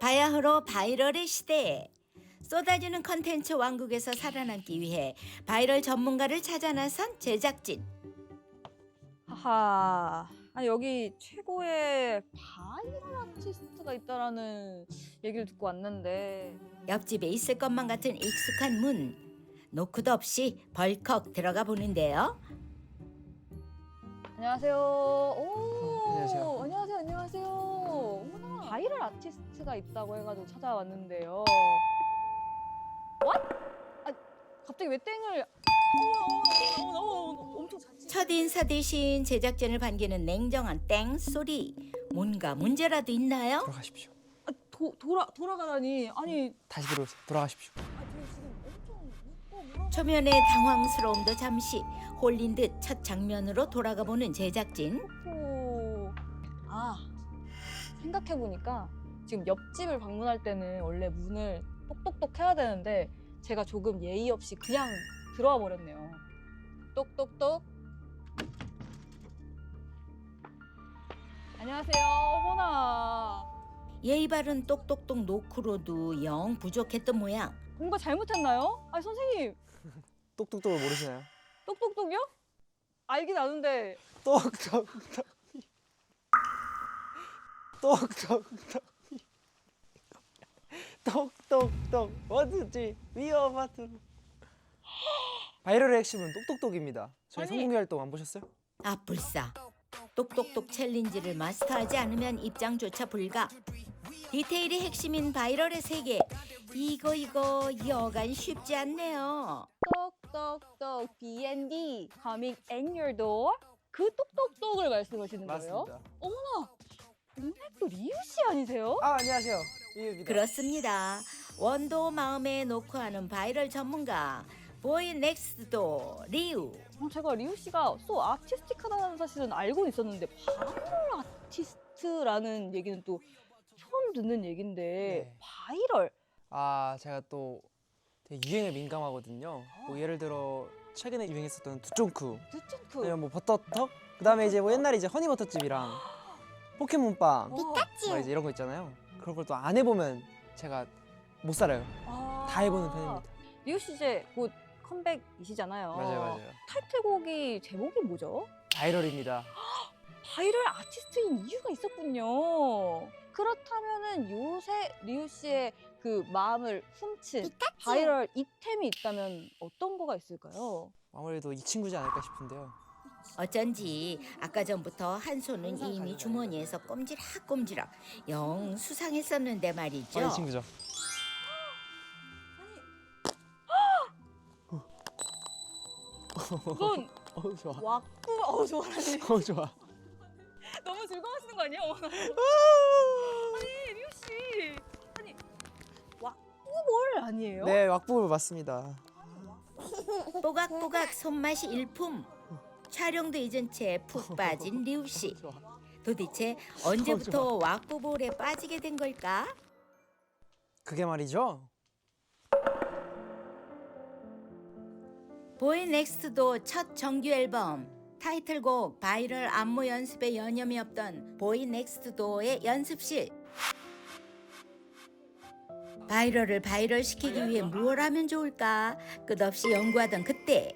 바야흐로 바이럴의 시대. 쏟아지는 컨텐츠 왕국에서 살아남기 위해 바이럴 전문가를 찾아 나선 제작진. 하하. 여기 최고의 바이럴 아티스트가 있다라는 얘기를 듣고 왔는데. 옆집에 있을 것만 같은 익숙한 문. 노크도 없이 벌컥 들어가 보는데요. 안녕하세요. 오. 안녕하세요. 안녕하세요. 안녕하세요. 어머나. 바이럴 아티스트가 있다고 해가지고 찾아왔는데요. What? 갑자기 왜 땡을? 엄청 첫 인사 대신 제작진을 반기는 냉정한 땡 소리. 뭔가 문제라도 있나요? 돌아가십시오. 돌아가다니. 아니. 다시 들어오세요. 돌아가십시오. 지금 엄청 웃고 초면의 당황스러움도 잠시 홀린 듯 첫 장면으로 돌아가 보는 제작진. 생각해보니까 지금 옆집을 방문할 때는 원래 문을 똑똑똑 해야 되는데 제가 조금 예의 없이 그냥 들어와 버렸네요. 똑똑똑. 안녕하세요. 어머나. 예의 바른 똑똑똑 노크로도 영 부족했던 모양. 뭔가 잘못했나요? 선생님. 똑똑똑을 모르시나요? 똑똑똑이요? 알긴 아는데. 똑똑똑. 똑똑똑. 똑똑똑. 뭐든지 위험하도록. 바이럴의 핵심은 똑똑똑입니다. 저희 아니. 성공기 활동 안 보셨어요? 아 불싸. 똑똑똑 챌린지를 마스터하지 않으면 입장조차 불가. 디테일이 핵심인 바이럴의 세계. 이거 여간 쉽지 않네요. 똑똑똑 B&D coming in your door. 그 똑똑똑을 말씀하시는 거예요? 맞습니다. 어머나. 동맥도 리우 씨 아니세요? 안녕하세요. 이유입니다. 그렇습니다. 원도 마음에 놓고 하는 바이럴 전문가. 보이 넥스트도 리우. 제가 리우 씨가 소 아티스틱하다는 사실은 알고 있었는데 바이럴 아티스트라는 얘기는 또 처음 듣는 얘긴데. 네. 바이럴. 제가 또 되게 유행에 민감하거든요. 뭐 예를 들어 최근에 유행했었던 두쫑쿠, 두쫑쿠. 아니면 뭐 버터떡, 그다음에 이제 뭐 옛날에 이제 허니버터칩이랑 포켓몬빵, 막 이제 이런 거 있잖아요. 그런 걸 또 안 해보면 제가 못 살아요. 다 해보는 편입니다. 리우 씨 이제 곧 컴백이시잖아요. 맞아요. 타이틀곡이 제목이 뭐죠? 바이럴입니다. 바이럴 아티스트인 이유가 있었군요. 그렇다면은 요새 리우 씨의 그 마음을 훔친 바이럴 이템이 있다면 어떤 거가 있을까요? 아무래도 이 친구지 않을까 싶은데요. 어쩐지 아까 전부터 한 손은 이미 주머니에서 꼼지락꼼지락 영 수상했었는데 말이죠. 이 친구죠. 그건 좋아. 왁구. 좋아라니. 좋아. 너무 즐거워하시는 거 아니에요? 아니 리우 씨. 아니 왁구볼 아니에요? 네, 왁부볼 맞습니다. 뽀각뽀각 손맛이 일품. 촬영도 잊은 채 푹 빠진 리우 씨. 좋아. 도대체 언제부터 왁구볼에 빠지게 된 걸까? 그게 말이죠. 보이 넥스트도 첫 정규 앨범 타이틀곡 바이럴 안무 연습에 여념이 없던 보이 넥스트도의 연습실. 바이럴을 바이럴시키기 위해 무엇 하면 좋을까 끝없이 연구하던 그때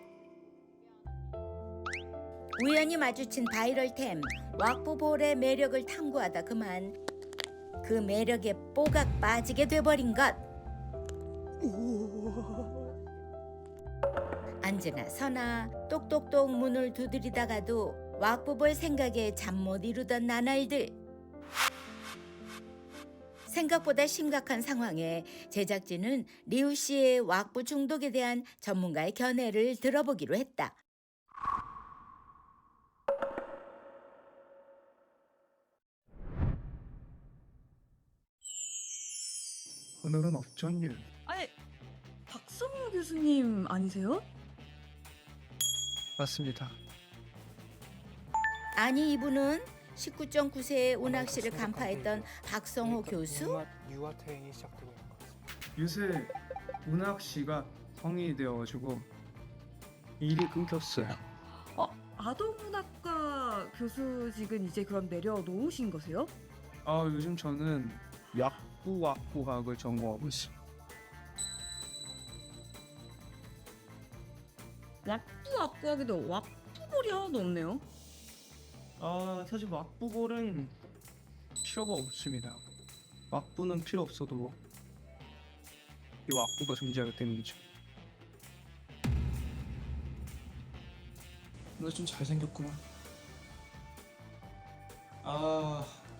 우연히 마주친 바이럴템 왁부볼의 매력을 탐구하다 그만 그 매력에 뽀각 빠지게 돼버린 것. 앉으나 서나 똑똑똑 문을 두드리다가도 왁부볼 생각에 잠 못 이루던 나날들. 생각보다 심각한 상황에 제작진은 리우 씨의 왁부 중독에 대한 전문가의 견해를 들어보기로 했다. 오늘은 어쩐 일? 아니, 박성호 교수님 아니세요? 맞습니다. 아니 이분은 19.9세의 운학실을 간파했던 박성호 교수? 유아 퇴행이 시작되고 있는 것 같습니다. 요새 문학 씨가 성인이 되어가지고 일이 끊겼어요. 아동문학과 교수직은 이제 그럼 내려놓으신 거세요? 요즘 저는 왁부학을 전공하고 있습니다. 왁부학부하기도 왁부볼이 하나도 없네요. 사실 왁부볼은 필요가 없습니다. 왁부는 필요 없어도 이 왁부가 존재하기 때문이죠. 너 좀 잘생겼구만.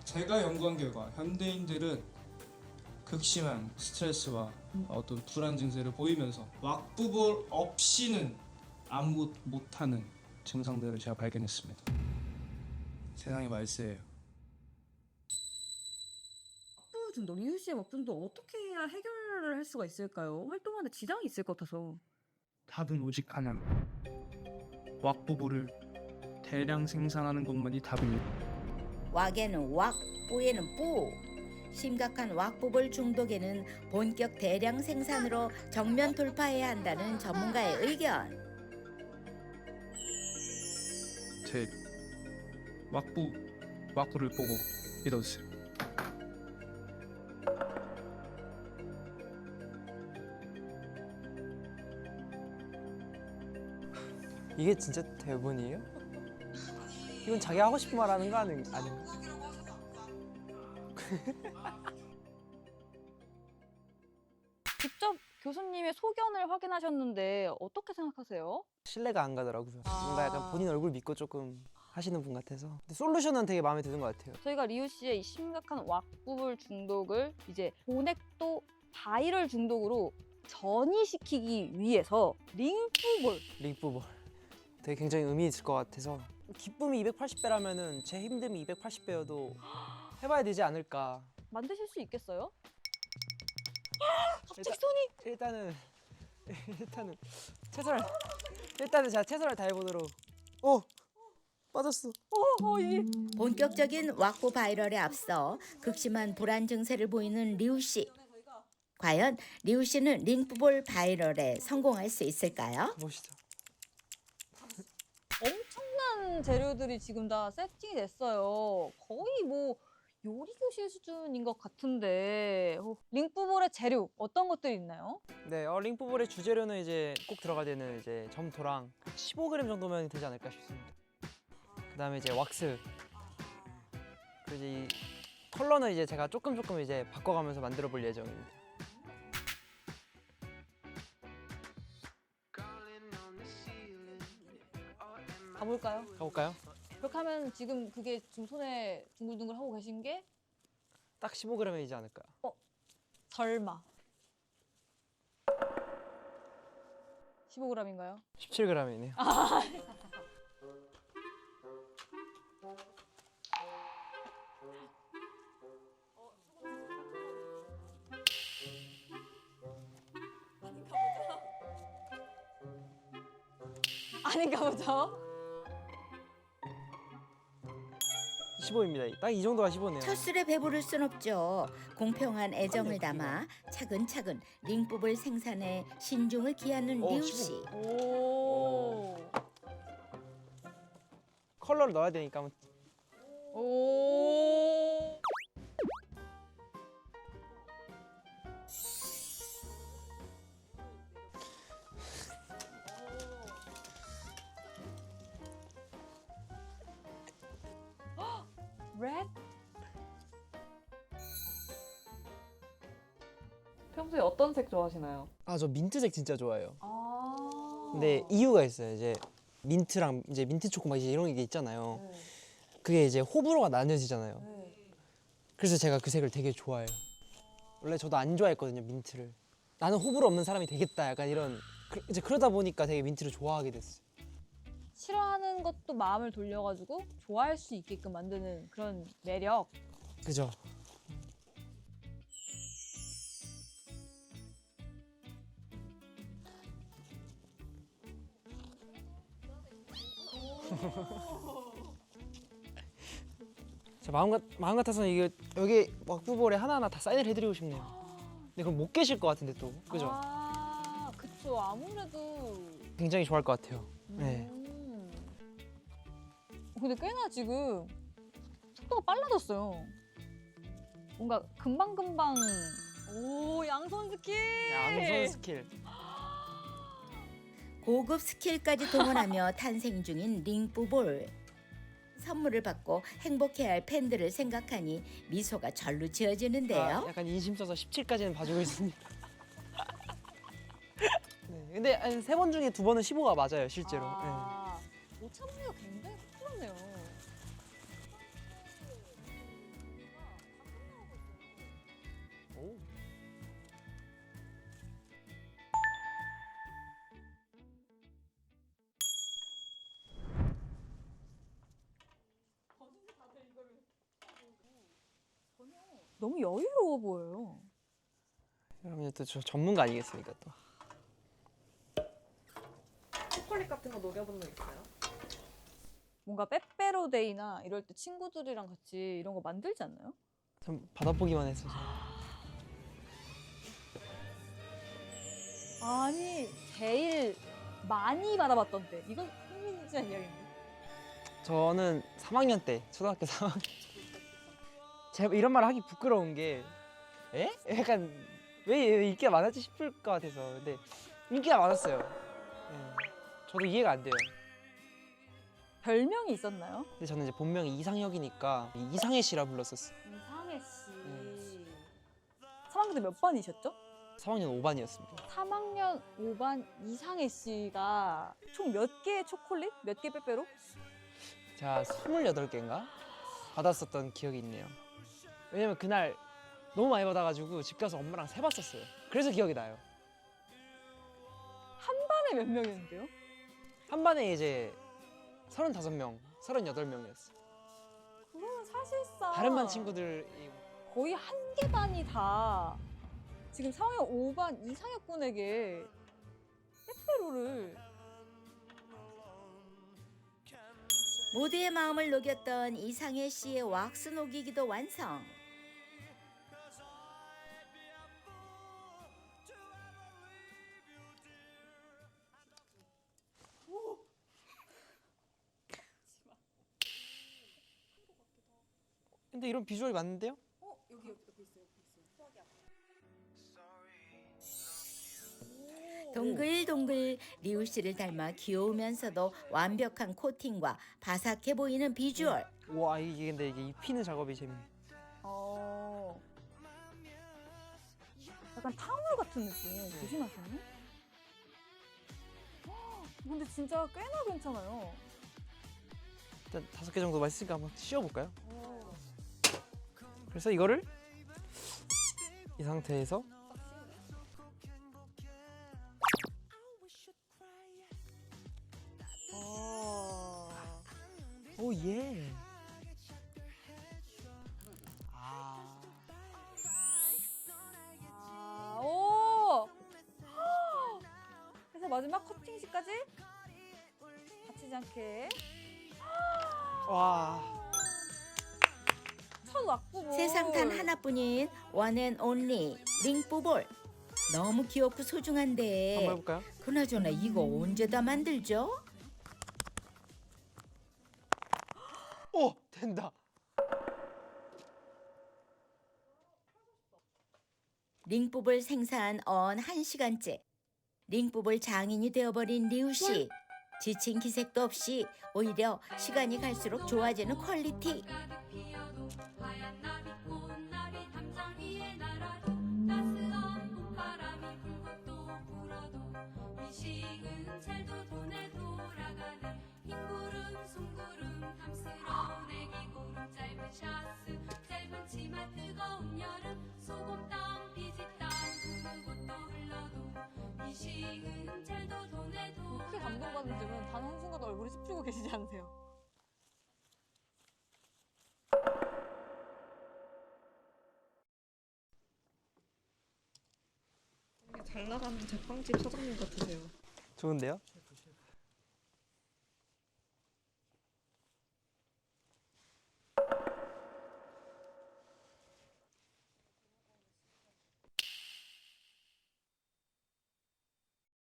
제가 연구한 결과 현대인들은 극심한 스트레스와 어떤 불안 증세를 보이면서 왁부볼 없이는 아무 못하는 증상들을 제가 발견했습니다. 세상의 말세예요. 왁부 중독, 리우 씨의 왁부 중독 어떻게 해야 해결을 할 수가 있을까요? 활동하는데 지장이 있을 것 같아서. 답은 오직 하나. 왁부볼을 대량 생산하는 것만이 답입니다. 왁에는 왁, 뿌에는 뿌. 심각한 왁부볼 중독에는 본격 대량 생산으로 정면 돌파해야 한다는 전문가의 의견. 제 왁부를 보고 믿어주세요. 이게 진짜 대본이에요? 이건 자기 하고 싶은 말 하는 거 아닌가? 직접 교수님의 소견을 확인하셨는데 어떻게 생각하세요? 신뢰가 안 가더라고요. 뭔가 약간 본인 얼굴 믿고 조금 하시는 분 같아서. 근데 솔루션은 되게 마음에 드는 것 같아요. 저희가 리우 씨의 이 심각한 왁부볼 중독을 이제 보넥도 바이럴 중독으로 전이시키기 위해서 링프볼 링프볼. 되게 굉장히 의미 있을 것 같아서 기쁨이 280배라면은 제 힘듦이 280배여도 해봐야 되지 않을까. 만드실 수 있겠어요? 갑자기 일단- 손이 일단은 최선을 일단은 제가 최선을 다해보도록. 오 빠졌어. 이 본격적인 왁부 바이럴에 앞서 극심한 불안 증세를 보이는 리우 씨. 과연 리우 씨는 링프볼 바이럴에 성공할 수 있을까요? 보시죠. 엄청난 재료들이 지금 다 세팅이 됐어요. 거의 뭐 요리 교실 수준인 것 같은데 링프볼의 재료 어떤 것들이 있나요? 네, 링프볼의 주재료는 이제 꼭 들어가야 되는 이제 점토랑 15g 정도면 되지 않을까 싶습니다. 그다음에 이제 왁스. 그리고 이제 이 컬러는 이제 제가 조금 이제 바꿔가면서 만들어 볼 예정입니다. 가볼까요? 가볼까요? 그렇게 하면 지금 그게 지금 손에 둥글둥글 하고 계신 게 딱 15g이지 않을까요? 설마 15g인가요? 17g이네요. 아닌가 보죠. 15입니다. 딱 이 정도가 15네요. 첫 술에 배부를 순 없죠. 공평한 애정을 담아 차근차근 링프볼 생산에 신중을 기하는 리우 씨. 오. 컬러를 넣어야 되니까 한번. 오. red? 평소에 어떤 색 좋아하시나요? 저 민트색 진짜 좋아해요. 아. 근데 이유가 있어요. 이제 민트랑 이제 민트 초코 막 이제 이런 게 있잖아요. 네. 그게 이제 호불호가 나뉘어지잖아요. 네. 그래서 제가 그 색을 되게 좋아해요. 원래 저도 안 좋아했거든요, 민트를. 나는 호불호 없는 사람이 되겠다. 약간 이런 이제 그러다 보니까 되게 민트를 좋아하게 됐어요. 싫어하는 것도 마음을 돌려가지고 좋아할 수 있게끔 만드는 그런 매력. 그죠? 저 마음 같아서는 이게 여기 왁부볼에 하나하나 다 사인을 해드리고 싶네요. 근데 그럼 못 계실 것 같은데 또, 그죠? 아, 그쵸. 아무래도. 굉장히 좋아할 것 같아요. 네. 근데 꽤나 지금 속도가 빨라졌어요. 뭔가 금방금방 오 양손 스킬. 양손 스킬. 고급 스킬까지 동원하며 탄생 중인 링뿌볼. 선물을 받고 행복해할 팬들을 생각하니 미소가 절로 지어지는데요. 약간 인심 써서 17까지는 봐주고 있습니다. 네, 근데 한 3번 중에 2번은 15가 맞아요, 실제로. 아, 오차범위가 굉장히 크네요. 네. 오. 너무 여유로워 보여요. 여러분 또 저 전문가 아니겠습니까 또. 초콜릿 같은 거 녹여본 적 있어요? 뭔가 빼빼로데이나 이럴 때 친구들이랑 같이 이런 거 만들지 않나요? 전 받아보기만 했어서. 아니 제일 많이 받아봤던 때 이건 흥미진진한 이야기인데. 저는 3학년 때, 초등학교 3학년. 제가 이런 말 하기 부끄러운 게, 에? 약간 왜 인기가 많았지 싶을 것 같아서. 근데 인기가 많았어요. 네. 저도 이해가 안 돼요. 별명이 있었나요? 근데 저는 이제 본명이 이상혁이니까 이상해 씨라 불렀었어요. 이상해 씨. 3학년 때 몇 반이셨죠? 3학년 5반이었습니다. 3학년 5반 이상해 씨가 총 몇 개의 초콜릿? 몇 개 빼빼로? 제가 28개인가 받았었던 기억이 있네요. 왜냐면 그날 너무 많이 받아가지고 집 가서 엄마랑 세봤었어요. 그래서 기억이 나요. 한 반에 몇 명이었는데요? 한 반에 이제 35명, 38명이었어요. 그거는 사실상 다른 반 친구들이 거의 한 개 반이 다 지금 3학년 5반 이상혁 군에게 빼빼로를 모두의 마음을 녹였던 이상해 씨의 왁스 녹이기도 완성. 근데 이런 비주얼이 맞는데요? 동글동글 리우 씨를 닮아 귀여우면서도 완벽한 코팅과 바삭해 보이는 비주얼. 와 이게 근데 이게 입히는 작업이 재밌네. 약간 탕후루 같은 느낌 조심하시네. 근데 진짜 꽤나 괜찮아요. 일단 5개 정도 맛있으니까 한번 씌워볼까요? 그래서 이거를 이 상태에서 오 예. 오! 그래서 마지막 커팅식까지 다치지 않게 와. 첫 왁구볼. 세상 단 하나뿐인 원앤 온리 링뿌볼. 너무 귀엽고 소중한데 한번 해볼까요? 그나저나 이거 언제 다 만들죠? 오 된다. 링뿌볼 생산 언 1시간째. 링뿌볼 장인이 되어버린 리우 씨. 지친 기색도 없이 오히려 시간이 갈수록 좋아지는 퀄리티. 그렇게 감동받는 점은 단 한순간도 얼굴이 찌푸리고 계시지 않으세요? 잘 나가는 제빵집 사장님 같으세요. 좋은데요?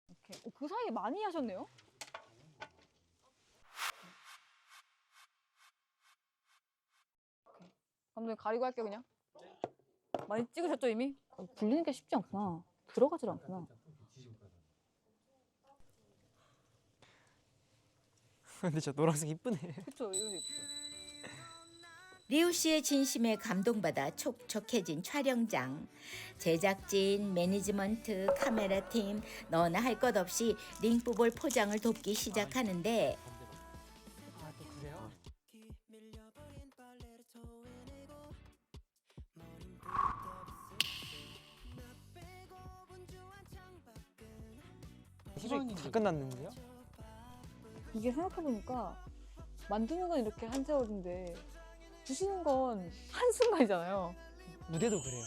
이렇게. 그 사이에 많이 하셨네요? 감독님 가리고 할게요 그냥. 많이 찍으셨죠 이미? 굴리는 게 쉽지 않구나. 들어가질 않구나. 근데 저 노란색 이쁘네. 그쵸? 이거 예쁘죠? 리우 씨의 진심에 감동받아 촉촉해진 촬영장. 제작진, 매니지먼트, 카메라팀 너나 할 것 없이 링프볼 포장을 돕기 시작하는데 아, 또 그래요? 시간이 다 끝났는데요? 이게 생각해보니까 만드는 건 이렇게 한 세월인데 부수는 건 한순간이잖아요. 무대도 그래요.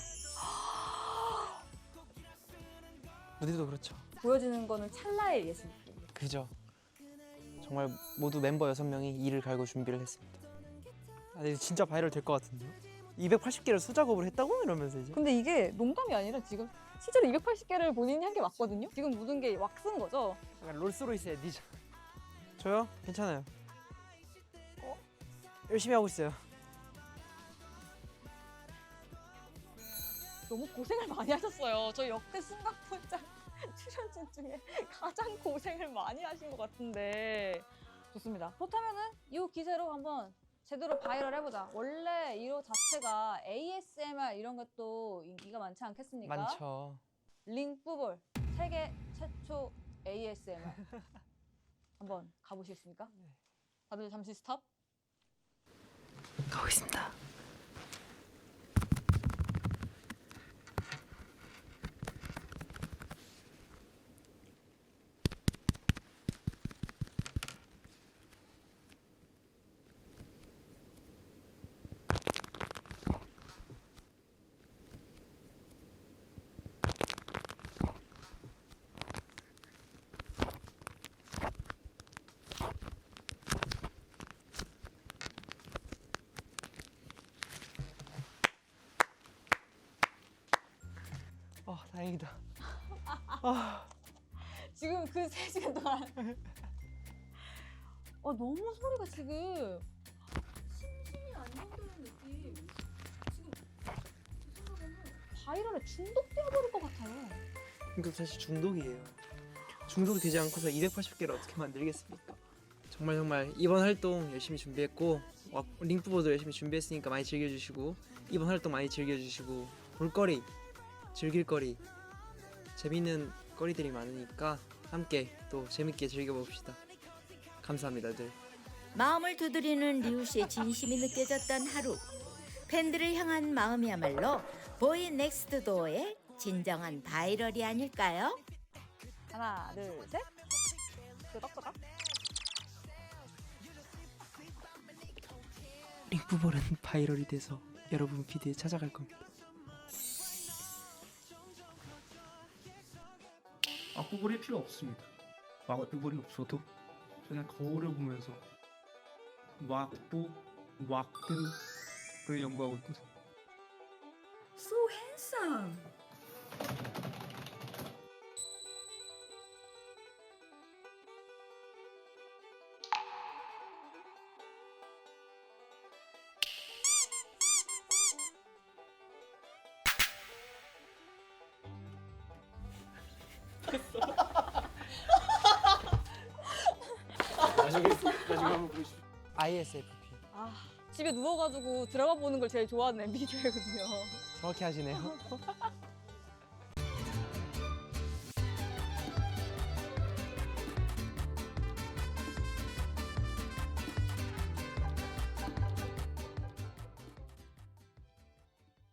무대도 그렇죠. 보여지는 거는 찰나의 예술. 그죠. 정말 모두 멤버 6명이 이를 갈고 준비를 했습니다. 아, 근데 진짜 바이럴 될 것 같은데요? 280개를 수작업을 했다고? 이러면서 이제 근데 이게 농담이 아니라 지금 실제로 280개를 본인이 한 게 맞거든요? 지금 묻은 게 왁스인 거죠? 약간 롤스로이스 에디죠. 저요? 괜찮아요. 열심히 하고 있어요. 너무 고생을 많이 하셨어요. 저 역대 승강포장 출연진 중에 가장 고생을 많이 하신 것 같은데 좋습니다. 그렇다면은 이 기세로 한번 제대로 바이럴 해보자. 원래 이거 자체가 ASMR 이런 것도 인기가 많지 않겠습니까? 많죠. 링프볼 세계 최초 ASMR 한번 가보시겠습니까? 다들 잠시 스탑. 가고 있습니다. 다행이다. 지금 그 3시간 동안 너무 소리가 지금 심신이 안정되는 느낌. 지금 제 생각에는 바이럴에 중독되어 버릴 것 같아요. 이거 사실 중독이에이 중독이 되지 않고서 280개를 어떻게 만들겠습니까? 정말 이번 활동 열심히 준비했고 링프보도 열심히 준비했으니까 많이 즐겨주시고 이번 활동 많이 즐겨주시고 볼거리, 즐길거리, 재밌는 거리들이 많으니까 함께 또 재밌게 즐겨봅시다. 감사합니다, 늘. 마음을 두드리는 리우 씨의 진심이 느껴졌던 하루. 팬들을 향한 마음이야말로 보이 넥스트 도어의 진정한 바이럴이 아닐까요? 하나, 둘, 셋. 끄덕끄덕. 링프볼은 바이럴이 돼서 여러분 피드에 찾아갈 겁니다. 악보볼이 필요 없습니다. 악보볼이 없어도 그냥 거울을 보면서 왁드를 연구하고 있거든요. So handsome. 나중에 한번 보시죠. ISFP. 집에 누워가지고 드라마 보는 걸 제일 좋아하는 MBTI거든요. 정확히 하시네요.